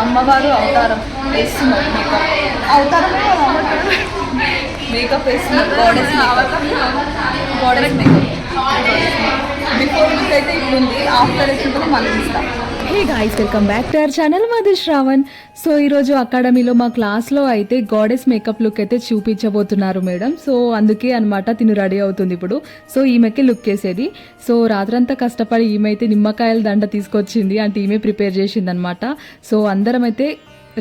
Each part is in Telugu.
అమ్మవారు అవతారం వేస్తున్నారు, మేకప్ అవతారం మేకప్ వేస్తున్నారు, గాడెస్ మేకప్. బిఫోర్ లుక్ అయితే ఇట్లుంది, ఆఫ్టర్ ఎట్లుంటుందో మళ్ళీ ఇస్తాం. Hey guys, welcome back to our channel మాది శ్రావణ్. సో ఈరోజు అకాడమీలో మా క్లాస్లో అయితే గాడెస్ మేకప్ లుక్ అయితే చూపించబోతున్నారు మేడం. సో అందుకే అనమాట తిను రెడీ అవుతుంది ఇప్పుడు. సో ఈమెకి లుక్ వేసేది. సో రాత్రంతా కష్టపడి ఈమె అయితే నిమ్మకాయల దండ తీసుకొచ్చింది, అంటే ఈమె ప్రిపేర్ చేసింది అనమాట. సో అందరం అయితే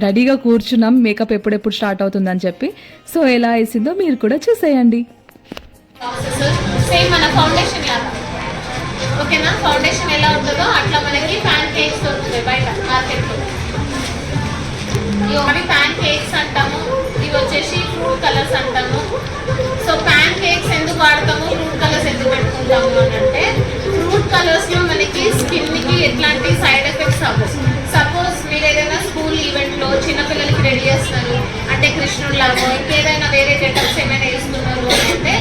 రెడీగా కూర్చున్నాం మేకప్ ఎప్పుడెప్పుడు స్టార్ట్ అవుతుందని చెప్పి. సో ఎలా వేసిందో మీరు కూడా చూసేయండి. ఓకేనా, ఫౌండేషన్ ఎలా ఉంటుందో అట్లా మనకి ప్యాన్ కేక్స్ దొరుకుతాయి బయట మార్కెట్లో. అవి ప్యాన్ కేక్స్ అంటాము, ఇవి వచ్చేసి ఫ్రూట్ కలర్స్ అంటాము. సో ప్యాన్ కేక్స్ ఎందుకు వాడతాము, ఫ్రూట్ కలర్స్ ఎందుకు పెట్టుకుంటాము అని అంటే, ఫ్రూట్ కలర్స్లో మనకి స్కిన్కి ఎట్లాంటి సైడ్ ఎఫెక్ట్స్ అవ్వవు. సపోజ్ మీరు ఏదైనా స్కూల్ ఈవెంట్లో చిన్నపిల్లలకి రెడీ చేస్తారు అంటే కృష్ణుడిలాగో ఇంకేదైనా వేరే గెటప్స్ ఏమైనా వేస్తున్నారు అంటే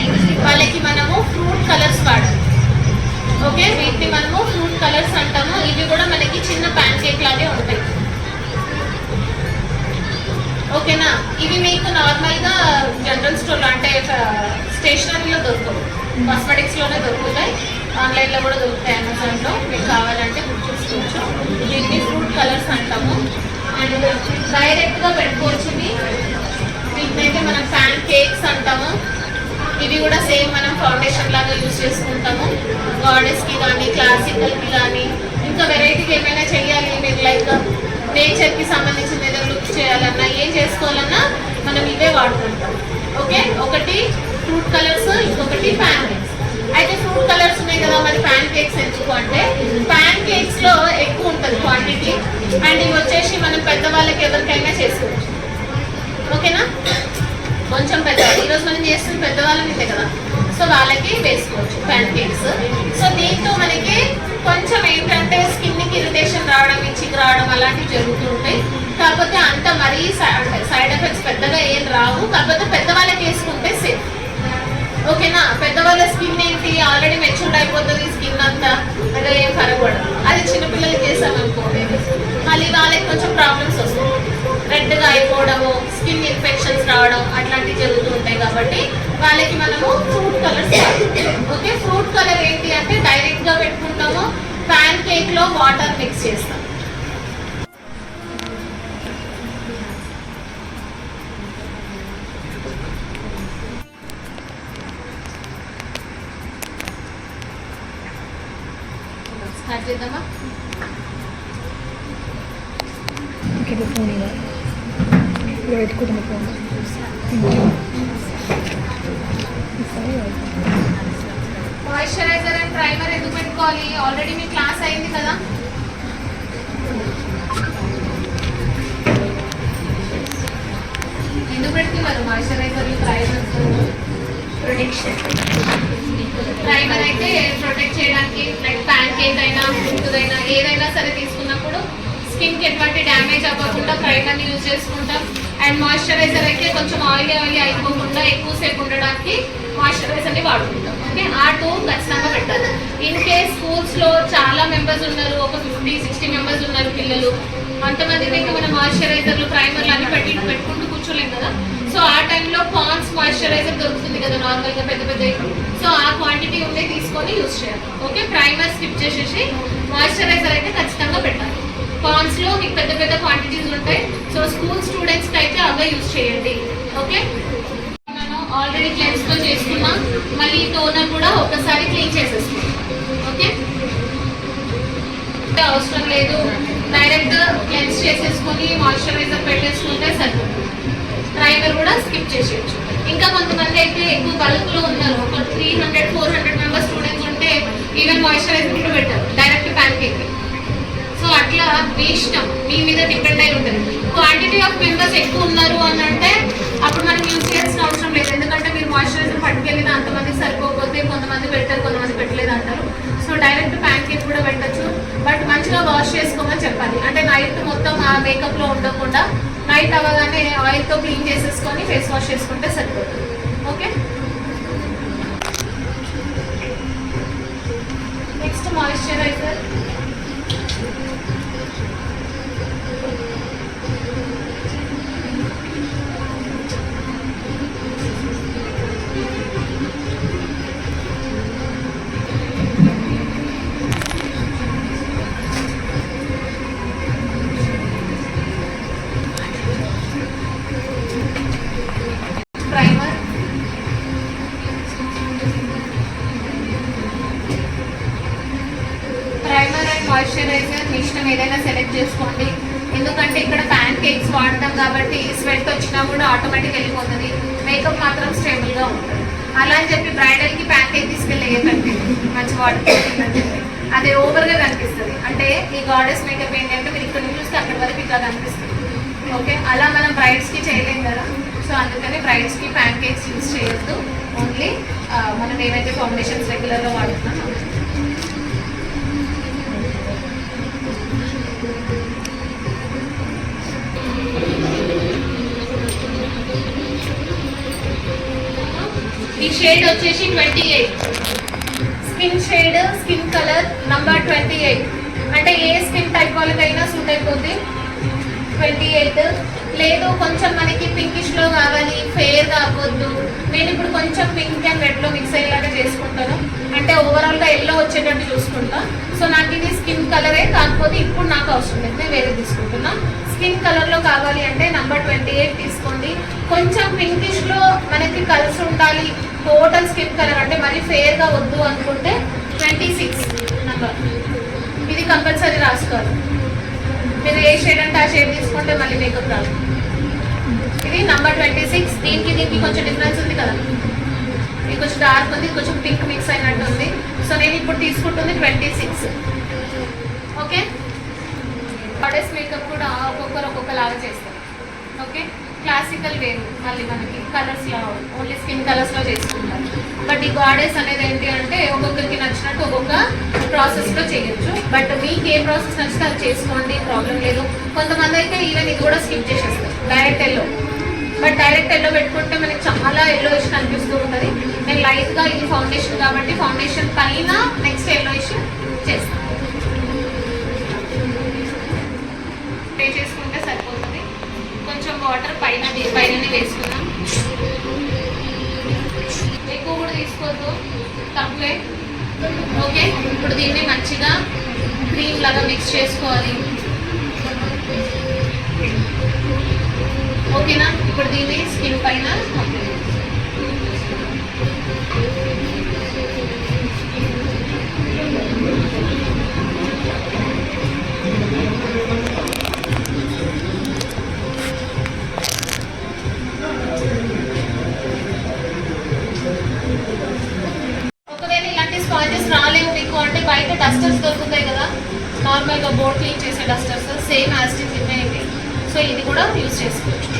వాళ్ళకి మనము ఫ్రూట్ కలర్స్ వాడాలి. ఓకే, వీటిని మనము ఫ్రూట్ కలర్స్ అంటాము. ఇవి కూడా మనకి చిన్న ప్యాన్ కేక్ లాగే ఉంటాయి. ఓకేనా, ఇవి మీకు నార్మల్గా జనరల్ స్టోర్లో అంటే స్టేషనరీలో దొరకవు, కాస్మెటిక్స్లోనే దొరుకుతాయి, ఆన్లైన్లో కూడా దొరుకుతాయి, అమెజాన్లో. మీకు కావాలంటే బుక్ చేసుకోవచ్చు. వీటిని ఫ్రూట్ కలర్స్ అంటాము. అండ్ డైరెక్ట్గా పెట్టుకోవచ్చు. వీటినైతే మనం ప్యాన్ కేక్స్ అంటాము. ఇవి కూడా సేమ్ మనం ఫౌండేషన్ లాగా యూజ్ చేసుకుంటాము. గాడెస్కి కానీ క్లాసికల్కి కానీ ఇంకా వెరైటీగా ఏమైనా చేయాలి మీరు, లైక్ నేచర్కి సంబంధించిన ఏదైనా లుక్ చేయాలన్నా ఏం చేసుకోవాలన్నా మనం ఇవే వాడుకుంటాం. ఓకే, ఒకటి ఫ్రూట్ కలర్స్, ఇంకొకటి ప్యాన్ కేక్స్. అయితే ఫ్రూట్ కలర్స్ ఉన్నాయి కదా, మరి ప్యాన్ కేక్స్ ఎందుకు అంటే ప్యాన్ కేక్స్లో ఎక్కువ ఉంటుంది క్వాంటిటీ. అండ్ ఇవి వచ్చేసి మనం పెద్దవాళ్ళకి ఎవరికైనా చేసుకోవచ్చు. ఓకేనా, కొంచెం పెద్దవాళ్ళు ఈరోజు మనం చేస్తున్న పెద్దవాళ్ళ మీదే కదా, సో వాళ్ళకి వేసుకోవచ్చు ప్యాన్ కేక్స్. సో దీంతో మనకి కొంచెం ఏంటంటే స్కిన్కి ఇరిటేషన్ రావడం, ఇచ్చింగ్ రావడం అలాంటివి జరుగుతుంటాయి. కాకపోతే అంత మరీ సైడ్ ఎఫెక్ట్స్ పెద్దగా ఏం రావు. కాకపోతే పెద్దవాళ్ళకి వేసుకుంటే సేఫ్. ఓకేనా, పెద్దవాళ్ళ స్కిన్ ఏంటి ఆల్రెడీ మెచ్యూర్డ్ అయిపోతుంది స్కిన్ అంతా, అంటే ఏం పరగకూడదు. అది చిన్నపిల్లలకి వేసామనుకోండి మళ్ళీ వాళ్ళకి కొంచెం ప్రాబ్లమ్స్ వస్తాయి, రెడ్గా అయిపోవడము, స్కిన్ ఇన్ఫెక్షన్స్ రావడం అట్లాంటివి జరుగుతూ ఉంటాయి. కాబట్టి వాళ్ళకి మనము fruit colours. Okay, fruit colour ఏంటి అంటే డైరెక్ట్గా పెట్టుకుంటాము, ప్యాన్ కేక్లో వాటర్ మిక్స్ చేస్తాం. స్టార్ట్ చేద్దామా? మాయిశ్చరైజర్ అండ్ ప్రైమర్ ఎందుకు పెట్టుకోవాలి? ఆల్రెడీ మీ క్లాస్ అయింది కదా. ఎందుకు పెట్టుకున్నారు మాయిశ్చరైజర్లు, ప్రైమర్స్? ప్రొటెక్షన్. ప్రైమర్ అయితే ప్రొటెక్ట్ చేయడానికి, లైక్ ప్యాన్ కేక్ అయినా ఫ్రూట్ అయినా ఏదైనా సరే తీసుకున్నప్పుడు స్కిన్కి ఎటువంటి డ్యామేజ్ అవ్వకుండా ప్రైమర్ని యూజ్ చేసుకుంటాం. అండ్ మాయిశ్చరైజర్ అయితే కొంచెం ఆయిలీ అయిపోకుండా ఎక్కువసేపు ఉండడానికి మాయిశ్చరైజర్ని వాడుకుంటాం. ఓకే, ఆ టూ ఖచ్చితంగా పెట్టాలి. ఇన్ కేస్ స్కూల్స్లో చాలా మెంబర్స్ ఉన్నారు, ఒక 50-60 మెంబర్స్ ఉన్నారు పిల్లలు, అంతమంది దగ్గర మనం మాయిశ్చరైజర్లు ప్రైమర్లు అన్ని పెట్టుకుంటూ కూర్చోలేం కదా. సో ఆ టైంలో పాండ్స్ మాయిశ్చరైజర్ దొరుకుతుంది కదా నార్మల్గా పెద్ద. సో ఆ క్వాంటిటీ ఉండే తీసుకొని యూజ్ చేయాలి. ఓకే, ప్రైమర్ స్కిప్ చేసేసి మాయిశ్చరైజర్ అయితే ఖచ్చితంగా పెట్టాలి. పాండ్స్లో మీకు పెద్ద క్వాంటిటీస్ ఉంటాయి. సో స్కూల్ స్టూడెంట్స్కి అయితే అవే యూజ్ చేయండి. ఓకే, మనం ఆల్రెడీ క్లెన్స్తో చేసుకున్నాం, మళ్ళీ టోనర్ కూడా ఒకసారి క్లీన్ చేసేసుకున్నాం. ఓకే, అవసరం లేదు, డైరెక్ట్ క్లెన్స్ చేసేసుకొని మాయిశ్చరైజర్ పెట్టేసుకుంటే సరిపోతుంది. ప్రైమర్ కూడా స్కిప్ చేసేయచ్చు. ఇంకా కొంతమంది అయితే ఎక్కువ బల్క్లో ఉన్నారు, ఒక 300-400 మెంబర్స్ స్టూడెంట్స్ ఉంటే ఈవెన్ మాయిశ్చరైజర్ కూడా పెట్టారు డైరెక్ట్ ప్యాన్ కేక్. సో అట్లా మీ ఇష్టం, మీ మీద డిపెండ్ అయి ఉంటుంది. క్వాంటిటీ ఆఫ్ మెంబర్స్ ఎక్కువ ఉన్నారు అని అంటే అప్పుడు మనం యూజ్ చేయాల్సిన అవసరం లేదు. ఎందుకంటే మీరు మాయిశ్చరైజర్ పట్టుకెళ్ళిన అంతమందికి సరిపోకపోతే కొంతమంది పెట్టారు, కొంతమంది పెట్టలేదు అంటారు. సో డైరెక్ట్ ప్యాన్ కేక్ కూడా పెట్టచ్చు. బట్ మంచిగా వాష్ చేసుకోమని చెప్పాలి. అంటే నైట్ మొత్తం ఆ మేకప్లో ఉండకుండా నైట్ అవ్వగానే ఆయిల్తో క్లీన్ చేసేసుకొని ఫేస్ వాష్ చేసుకుంటే సరిపోతుంది. Okay, next moisturiser. వాడతాం కాబట్టి స్వెట్ వచ్చినా కూడా ఆటోమేటిక్ వెళ్ళిపోతుంది, మేకప్ మాత్రం స్టేబుల్గా ఉంటుంది. అలా అని చెప్పి బ్రైడల్కి ప్యాన్ కేక్ తీసుకెళ్ళి వేయకండి మంచి వాటర్, అది ఓవర్గా కనిపిస్తుంది. అంటే ఈ గాడెస్ మేకప్ ఏంటంటే మీరు ఇక్కడ నుంచి చూస్తే అక్కడి వరకు ఇట్లా కనిపిస్తుంది. ఓకే, అలా మనం బ్రైడ్స్కి చేయలేం కదా. సో అందుకని బ్రైడ్స్కి ప్యాన్ కేక్స్ యూజ్ చేయొద్దు. ఓన్లీ మనం ఏవైతే ఫౌండేషన్స్ రెగ్యులర్గా వాడుతున్నాం ఈ షేడ్ వచ్చేసి 28, skin shade skin colour number 28. అంటే ఏ స్కిన్ టైప్ వాళ్ళకైనా సూట్ అయిపోతుంది. 28 లేదు కొంచెం మనకి పింకిష్లో కావాలి, ఫెయిర్ కావద్దు. నేను ఇప్పుడు కొంచెం పింక్ అండ్ రెడ్లో మిక్స్ అయ్యేలాగా చేసుకుంటాను, అంటే ఓవరాల్గా ఎల్లో వచ్చేటట్టు చూసుకుంటా. సో నాకు ఇది స్కిన్ కలరే, కాకపోతే ఇప్పుడు నాకు అవసరం లేదు, నేను వేరే తీసుకుంటున్నా. స్కిన్ కలర్లో కావాలి అంటే నంబర్ 28 తీసుకోండి. కొంచెం పింకిష్లో మనకి కలిసి ఉండాలి, టోటల్ స్కిన్ కలర్ అంటే మరి ఫెయిర్గా వద్దు అనుకుంటే 26 నంబర్. ఇది కంపల్సరీ రాసుకోవాలి. మీరు ఏ షేడ్ అంటే ఆ షేడ్ తీసుకుంటే మళ్ళీ మేకప్ రాదు. ఇది నంబర్ 26. దీనికి కొంచెం డిఫరెన్స్ ఉంది కదా, ఇది కొంచెం డార్క్ ఉంది, కొంచెం పింక్ మిక్స్ అయినట్టు ఉంది. సో నేను ఇప్పుడు తీసుకుంటుంది 26. ఓకే, గాడెస్ మేకప్ కూడా ఒక్కొక్కరు ఒక్కొక్కలాగా చేస్తారు. ఓకే, క్లాసికల్ వేరు మళ్ళీ మనకి కలర్స్లో ఓన్లీ స్కిన్ కలర్స్లో చేసుకుంటారు. బట్ ఈ గాడెస్ అనేది ఏంటి అంటే ఒక్కొక్కరికి నచ్చినట్టు ఒక్కొక్క ప్రాసెస్లో చేయొచ్చు. బట్ మీకు ఏ ప్రాసెస్ నచ్చితే అది చేసుకోండి, ప్రాబ్లం లేదు. కొంతమంది అయితే ఈవెన్ ఇది కూడా స్కిప్ చేసేస్తారు direct yellow. But direct yellow పెట్టుకుంటే మనకి చాలా ఎల్లో ఇష్ కనిపిస్తూ ఉంటుంది. నేను లైట్గా ఇది ఫౌండేషన్ కాబట్టి ఫౌండేషన్ పైన నెక్స్ట్ ఎల్లో ఇష్ చేస్తాను. స్ప్రే చేసుకుంటే సరిపోతుంది. కొంచెం వాటర్ పైననే వేసుకున్నాం, ఎక్కువ కూడా తీసుకోవద్దు, తక్కువే. ఓకే, ఇప్పుడు దీన్ని మంచిగా క్రీమ్ లాగా మిక్స్ చేసుకోవాలి. ఓకేనా, ఇప్పుడు దీన్ని స్కిన్ పైన స్పాంజెస్ రాలేవు మీకు అంటే బయట డస్టర్స్ దొరుకుతాయి కదా, నార్మల్గా బోర్డ్ క్లీన్ చేసే డస్టర్స్, సేమ్ యాజ్ ఇట్ ఇవి. సో ఇది కూడా యూజ్ చేసుకోవచ్చు.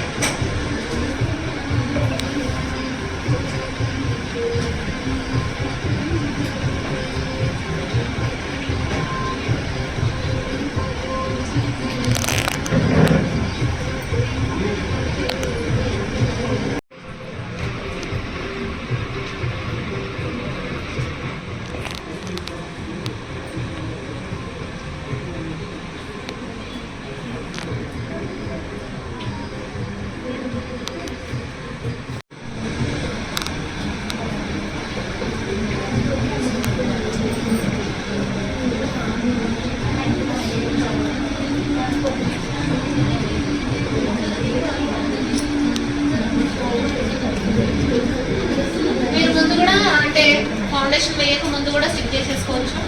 ఫౌండేషన్ వేయక ముందు కూడా స్టిక్ చేసేసుకోవచ్చు,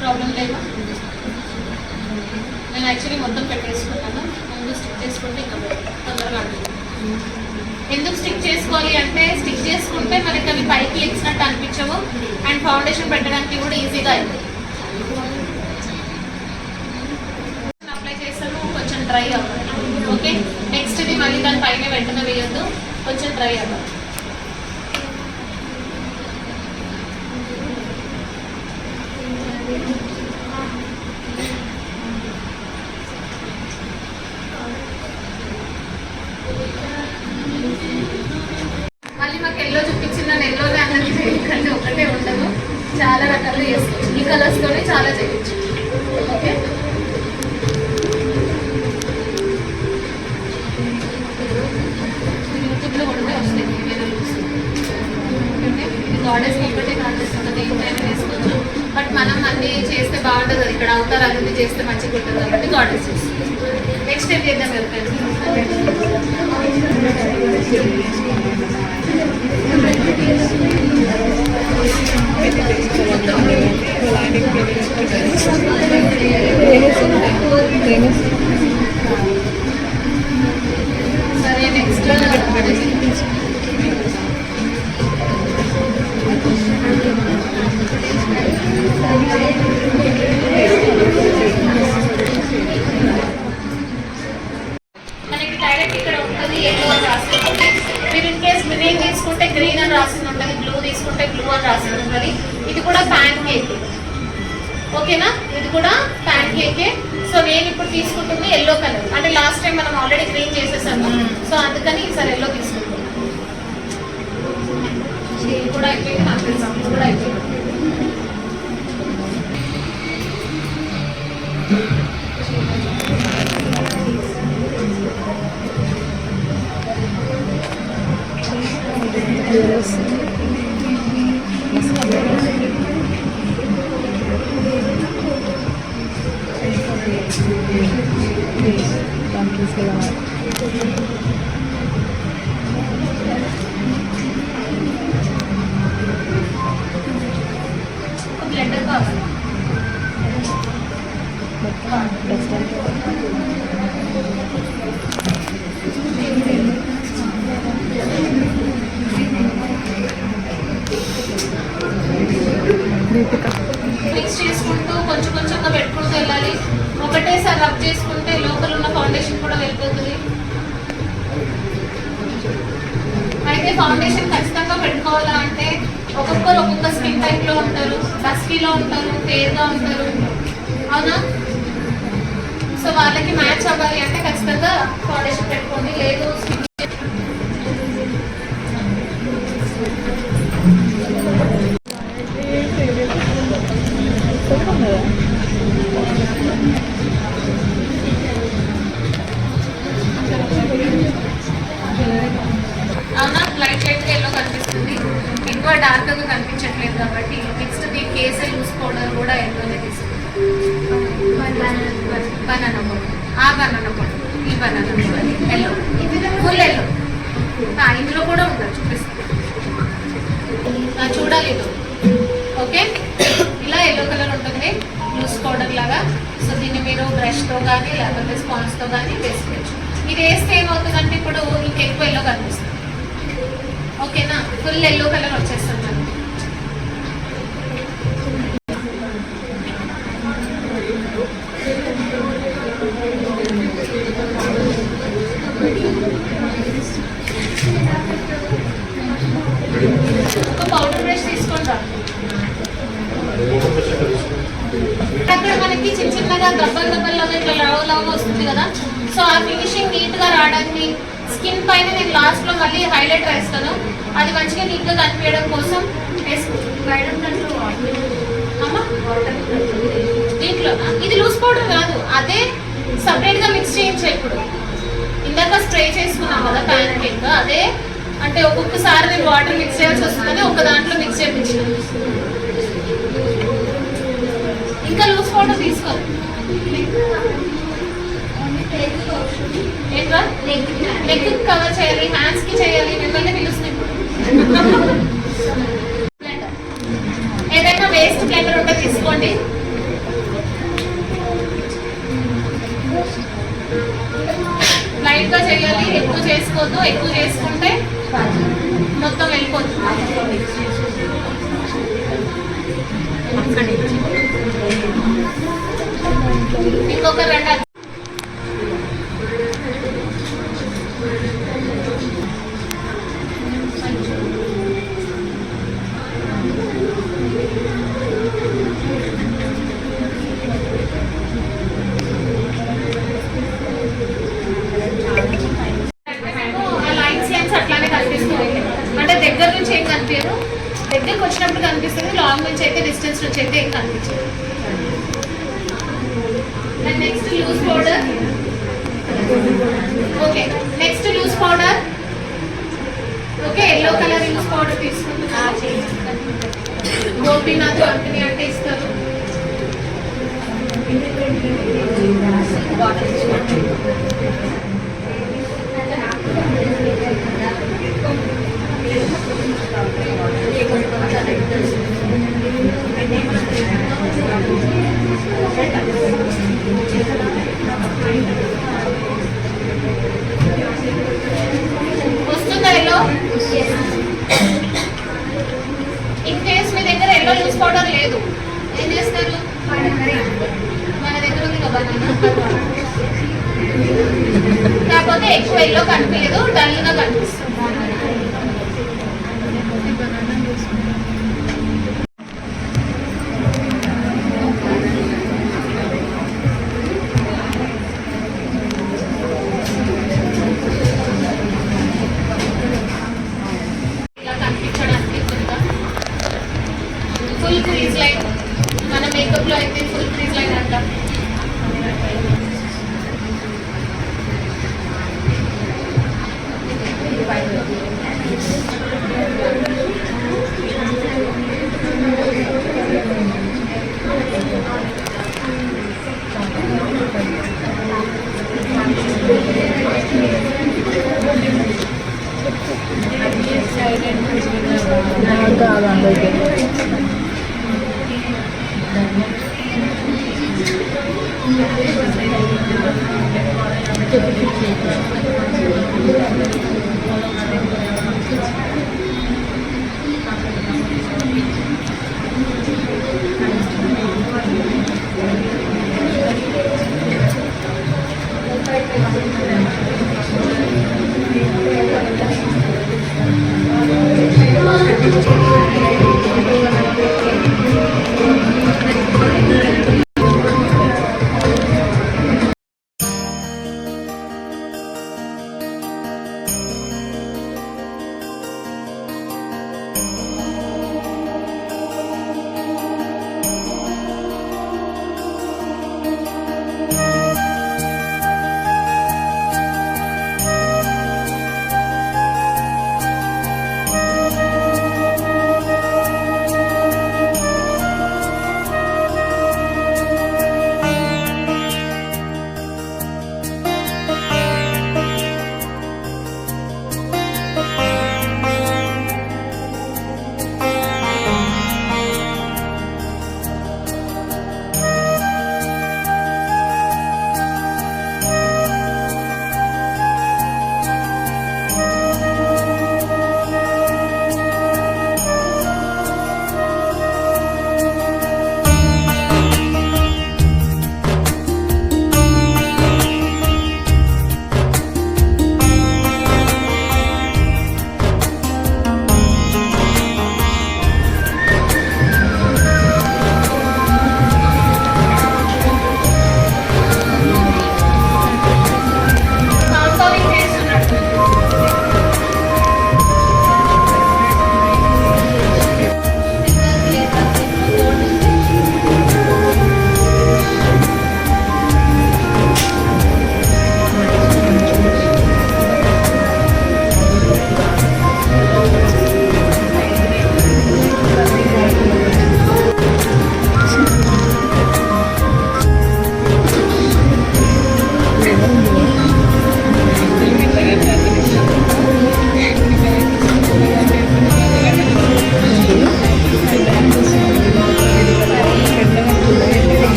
ప్రాబ్లం లేదు. నేను యాక్చువల్లీ మొత్తం పెట్టేసుకున్నాను, ముందు స్టిక్ చేసుకుంటే ఇంకా తొందరగా ఉంటుంది. ఎందుకు స్టిక్ చేసుకోవాలి అంటే స్టిక్ చేసుకుంటే మనకి అవి పైకి ఎక్కినట్టు అనిపించవు అండ్ ఫౌండేషన్ పెట్టడానికి కూడా ఈజీగా అవుతుంది. అప్లై చేస్తాను, కొంచెం డ్రై అవ్వాలి. ఓకే, నెక్స్ట్ ఇది మళ్ళీ దాని పైన వెంటనే వేయొద్దు, కొంచెం డ్రై అవ్వాలి. మళ్ళీ మాకు ఎల్లో చూపించిన ఎల్లోనే అన్నది చేయకండి, ఒకటే ఉండదు, చాలా రకాలుగా చేసుకోవచ్చు. ఈ కలర్స్తోనే చాలా చేయొచ్చు. ఓకే, యూట్యూబ్లో కూడా వస్తాయి ఇది గాడెస్ ఒకటే కాంటెస్ట్ దేనిపైన వేసుకోవచ్చు. బట్ మనం అన్ని చేస్తే బాగుంటుంది కదా, ఇక్కడ అవుతారు అన్ని చేస్తే మంచిగా ఉంటుంది కాబట్టి గాడెస్ చేస్తుంది. నెక్స్ట్ ఏం చేద్దాం ఎవరికైనా డైరెక్ట్ ఇక్కడ ఉంటుంది ఎల్లో అని రాసి ఉంటుంది. మీరు ఇన్ కేస్ గ్రీన్ తీసుకుంటే గ్రీన్ అని రాసి ఉంటుంది, బ్లూ తీసుకుంటే బ్లూ అని రాసి ఉంటుంది. ఇది కూడా ప్యాన్ కేక్, ఓకేనా? ఇది కూడా ప్యాన్ కేకే. సో నేను ఇప్పుడు తీసుకుంటుంది ఎల్లో కలర్, అంటే లాస్ట్ టైం మనం ఆల్రెడీ గ్రీన్ చేసేసాము, సో అందుకని ఈసారి ఎల్లో తీసుకుంటాం. ఇది కూడా అయిపోయింది, నాకు తెలుసు ఇది కూడా అయిపోయింది. బ్లెండర్ కావాలి. మిక్స్ చేసుకుంటూ కొంచెం కొంచెంగా పెట్టుకుంటూ వెళ్ళాలి. ఒకటేసారి రబ్ చేసుకుంటే లోపల ఉన్న ఫౌండేషన్ కూడా వెళ్ళిపోతుంది. అయితే ఫౌండేషన్ ఖచ్చితంగా పెట్టుకోవాలా అంటే ఒక్కొక్కరు ఒక్కొక్క స్కిన్ టైప్లో ఉంటారు, డస్కీలో ఉంటారు, ఫేర్గా ఉంటారు, అవునా? సో వాళ్ళకి మ్యాచ్ అవ్వాలి అంటే ఖచ్చితంగా ఫౌండేషన్ పెట్టుకోండి. లేదు స్కిన్ అవునా, లైట్ లైట్గా ఎల్లో కనిపిస్తుంది, ఎక్కువ డార్క్గా కనిపించట్లేదు కాబట్టి నెక్స్ట్ మీ కేసే లూజ్ పౌడర్ కూడా ఎల్లోనే తీసుకుంటాం. బనానా పౌడర్, ఆ బనానా పౌడర్, ఈ banana powder yellow, full yellow. ఇందులో కూడా ఉంటుంది, చూపిస్తాను, చూడాలి ఇది. ఓకే, ఇలా ఎల్లో కలర్ ఉంటుంది లూజ్ పౌడర్ లాగా. సో దీన్ని మీరు బ్రష్తో కానీ లేకపోతే స్పాంజ్తో కానీ వేసుకోవచ్చు. ఇది వేస్తే ఏమవుతుందంటే ఇప్పుడు ఇంకెక్కువ ఎల్లో కనిపిస్తుంది, ఓకేనా? ఫుల్ ఎల్లో కలర్ వచ్చేస్తుంది మనకి. ఒక పౌడర్ బ్రష్ తీసుకోండి రా. అక్కడ మనకి చిన్న చిన్నగా దబ్బల్లాగా ఇట్లా లావుగా వస్తుంది కదా, సో ఆ ఫినిషింగ్ నీట్గా రావడానికి స్కిన్ పైన నేను లాస్ట్లో మళ్ళీ హైలైట్ వేస్తాను, అది మంచిగా నీట్గా కనిపించడం కోసం దీంట్లో ఇది లూజ్ పౌడర్ కాదు, అదే సపరేట్గా మిక్స్ చేయించే. ఇప్పుడు ఇందాక స్ప్రే చేసుకున్నాం కదా ప్యాన్ కేక్, అదే అంటే ఒక్కొక్కసారి నేను వాటర్ మిక్స్ చేయాల్సి వస్తుందని ఒక దాంట్లో మిక్స్ చేయించిన. ఇంకా లూజ్ పౌడర్ తీసుకో. ఏంట్రా నెక్ కవర్ చేయాలి, హ్యాండ్స్ కి చేయాలి, మిమ్మల్ని పిలుస్తుంది. ఏదైనా వేస్ట్ బ్లెండర్ ఉంటే తీసుకోండి. లైట్ గా చేయాలి, ఎక్కువ చేసుకోవద్దు, ఎక్కువ చేసుకుంటే మొత్తం వెళ్ళిపోతుంది. ఇంకొక రెండు అట్లానే కనిపిస్తుంది, అంటే దగ్గర నుంచి ఏం కనిపించదు, దగ్గరకు వచ్చినప్పుడు కనిపిస్తుంది, లాంగ్ నుంచి అయితే డిస్టెన్స్ నుంచి అయితే ఏం కనిపించదు. Next loose powder. Okay, next loose powder. Okay, yellow colour loose powder తీసుకుంటున్నాను. గోపీనాథ్ కంపెనీ అంటే ఇస్తారు. వస్తుందా ఎల్లో? ఇన్ కేస్ మీ దగ్గర ఎల్లో లూజ్ పౌడర్ లేదు, ఏం చేస్తారు? మన దగ్గర ఉంది కదా, కాకపోతే కాకపోతే ఎక్కువ ఎల్లో కనిపించదు, డల్ గా కనిపిస్తుంది. ఇలా కనిపించడానికి ఫుల్ క్రీజ్ లైన్, మన మేకప్ లో అయితే ఫుల్ క్రీజ్ లైన్ అంటాం.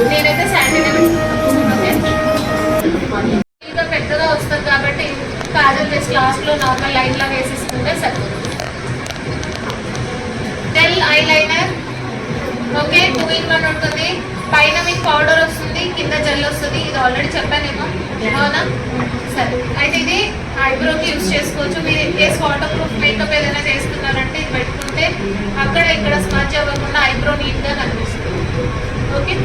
నేనైతే శాండీనే పెట్టుకుంటాను. ఇంకా పెద్దగా వస్తుంది కాబట్టి కాజల్ వేసి లాస్ట్లో నార్మల్ లైన్ లా వేసేసుకుంటే సరిపోతుంది. Del eye liner okay 2-in-1 ఉంటుంది. పైన మీకు పౌడర్ వస్తుంది, కింద జెల్ వస్తుంది. ఇది ఆల్రెడీ చెప్పానేమో అవునా? సరే అయితే ఇది ఐబ్రోకి యూజ్ చేసుకోవచ్చు. మీరు in case water proof makeup ఏదైనా చేస్తున్నారంటే ఇది పెట్టుకుంటే అక్కడ ఇక్కడ స్మచ్ అవ్వకుండా ఐబ్రో నీట్గా కనిపిస్తుంది. ఓకే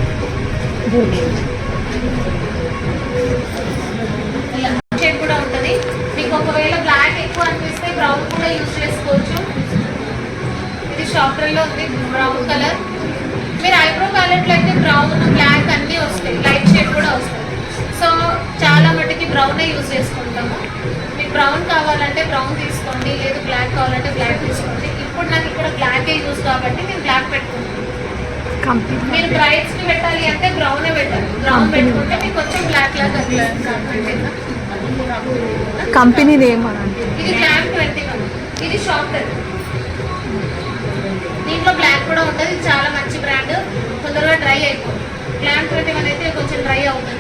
ఇలా షేడ్ కూడా ఉంటుంది. మీకు ఒకవేళ బ్లాక్ ఎక్కువ అనిపిస్తే బ్రౌన్ కూడా యూజ్ చేసుకోవచ్చు. ఇది షాప్లో ఉంది బ్రౌన్ కలర్. మీరు ఐబ్రో ప్యాలెట్లో అయితే బ్రౌన్ బ్లాక్ అన్నీ వస్తాయి, లైట్ షేడ్ కూడా వస్తాయి. సో చాలా మటుకి బ్రౌనే యూజ్ చేసుకుంటాము. మీకు బ్రౌన్ కావాలంటే బ్రౌన్ తీసుకోండి, లేదు బ్లాక్ కావాలంటే బ్లాక్ తీసుకోండి. ఇప్పుడు నాకు ఇక్కడ బ్లాకే యూజ్ కాబట్టి నేను బ్లాక్ పెట్టుకుంటాను. మీరు బ్రైడ్స్కి పెట్టాలి అంటే బ్రౌనే పెట్టాలి. బ్రౌన్ పెట్టుకుంటే మీకు కొంచెం బ్లాక్ లాగా కంపెనీది ఏమనంటే ఇది గ్లామ్ 21, ఇది షాప్ దీంట్లో బ్లాక్ కూడా ఉంటుంది. ఇది చాలా మంచి బ్రాండ్, తొందరగా డ్రై అయిపోతుంది. గ్లామ్ 21 అయితే కొంచెం డ్రై అవుతుంది.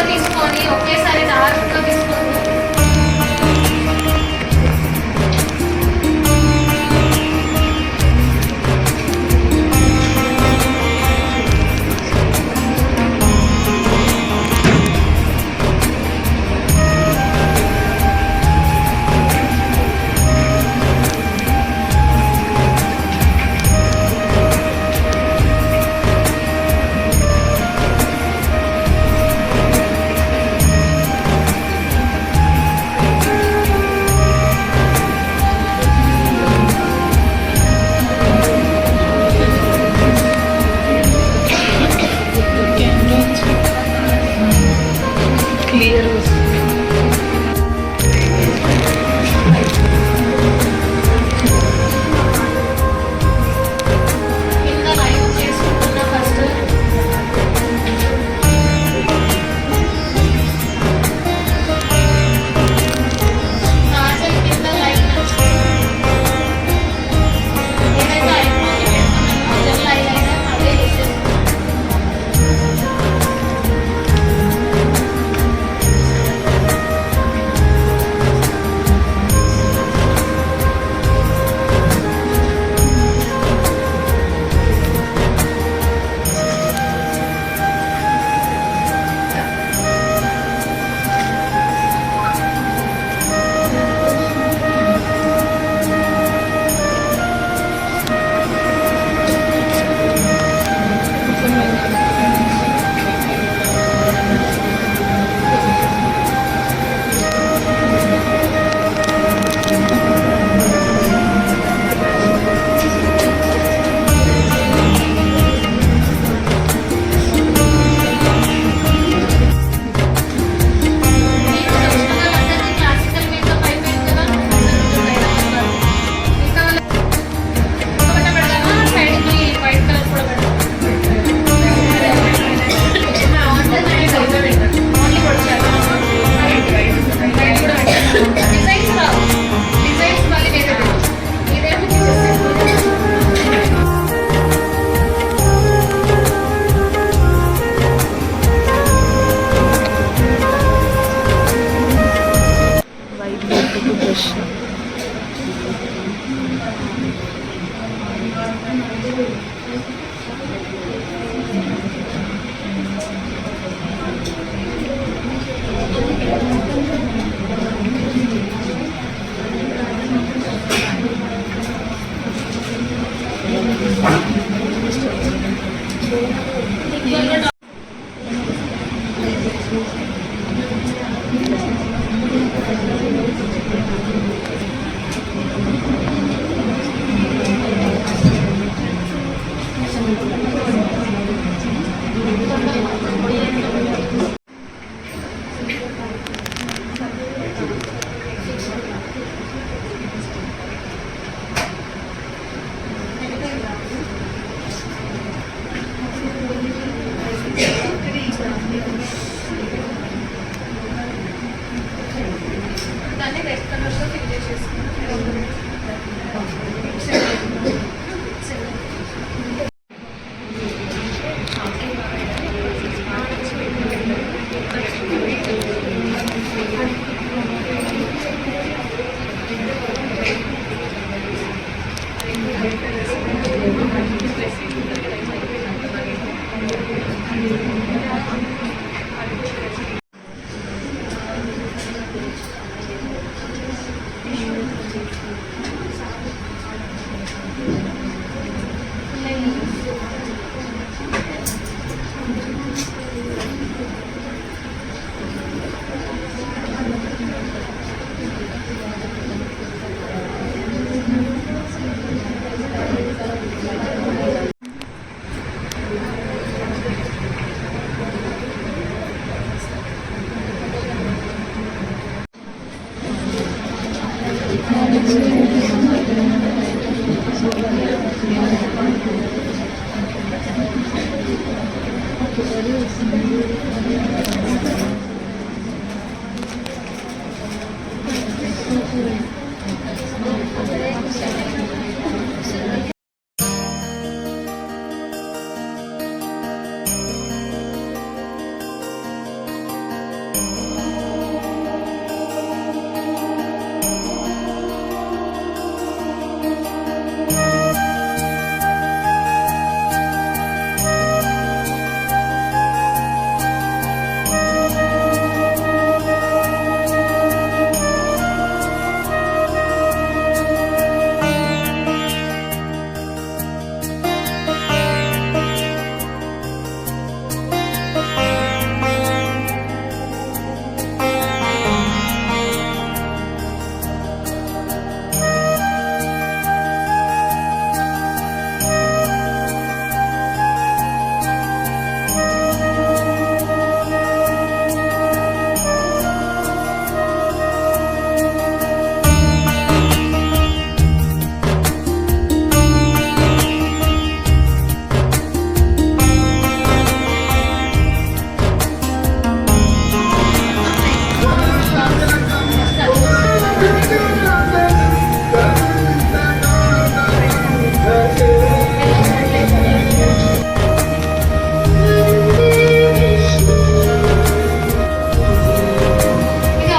తీసుకొని ఒకేసారి డార్క్గా తీసుకోండి. కింద లైన్ చేసుకుంటున్నా ఫస్ట్. కాజల్ కింద లైన్ ఏదైతే ఐబ్రోకి పెట్టుకున్నానో జెల్ ఐలైనర్ అదే వేసేసుకున్నాను. క్లాసికల్ మేకప్ అయిపోయింది కదా, పెడదామా సైడ్కి వైట్ కలర్ కూడా పెడదాం. ఓన్లీ పొడిచారు డిజైన్స్ రావు, డిజైన్స్ మళ్ళీ వేరే ఇదేమో వైట్ బోర్డు బ్రష్ దాన్ని రెడ్ కలర్లో ఫిల్ చేసేసుకున్నాం. ఇది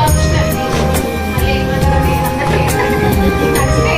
ఆప్షనల్. మళ్ళీ ఏమంటారు అందరికీ నచ్చితే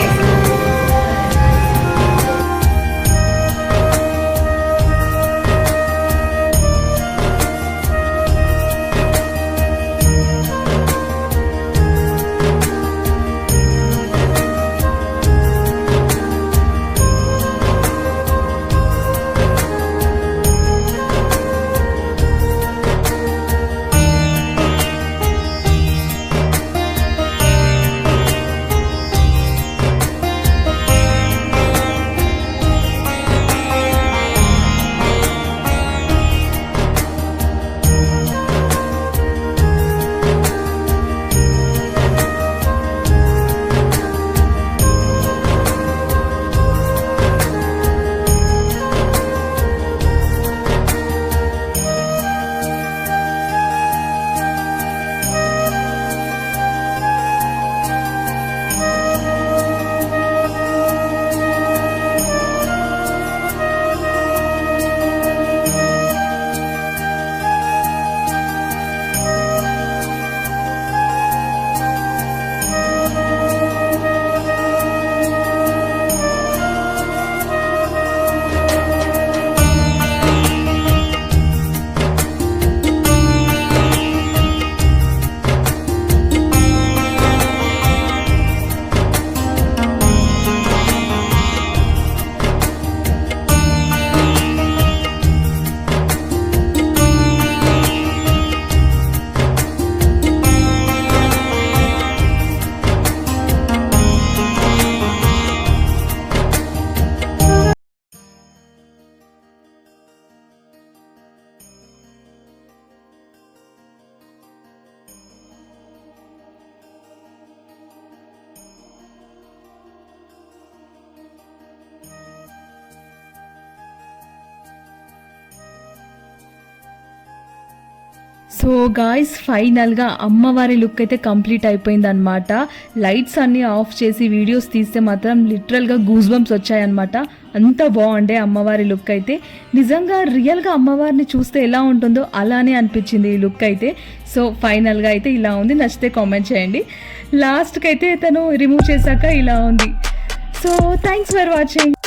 సో గాయ్స్ ఫైనల్గా అమ్మవారి లుక్ అయితే కంప్లీట్ అయిపోయిందనమాట. లైట్స్ అన్నీ ఆఫ్ చేసి వీడియోస్ తీస్తే మాత్రం లిటరల్గా గూస్ బంప్స్ వచ్చాయన్నమాట. అంత బాగుండే అమ్మవారి లుక్ అయితే. నిజంగా రియల్గా అమ్మవారిని చూస్తే ఎలా ఉంటుందో అలానే అనిపించింది ఈ లుక్ అయితే. సో ఫైనల్గా అయితే ఇలా ఉంది. నచ్చితే కామెంట్ చేయండి. లాస్ట్కి అయితే తను రిమూవ్ చేశాక ఇలా ఉంది. So thanks for watching.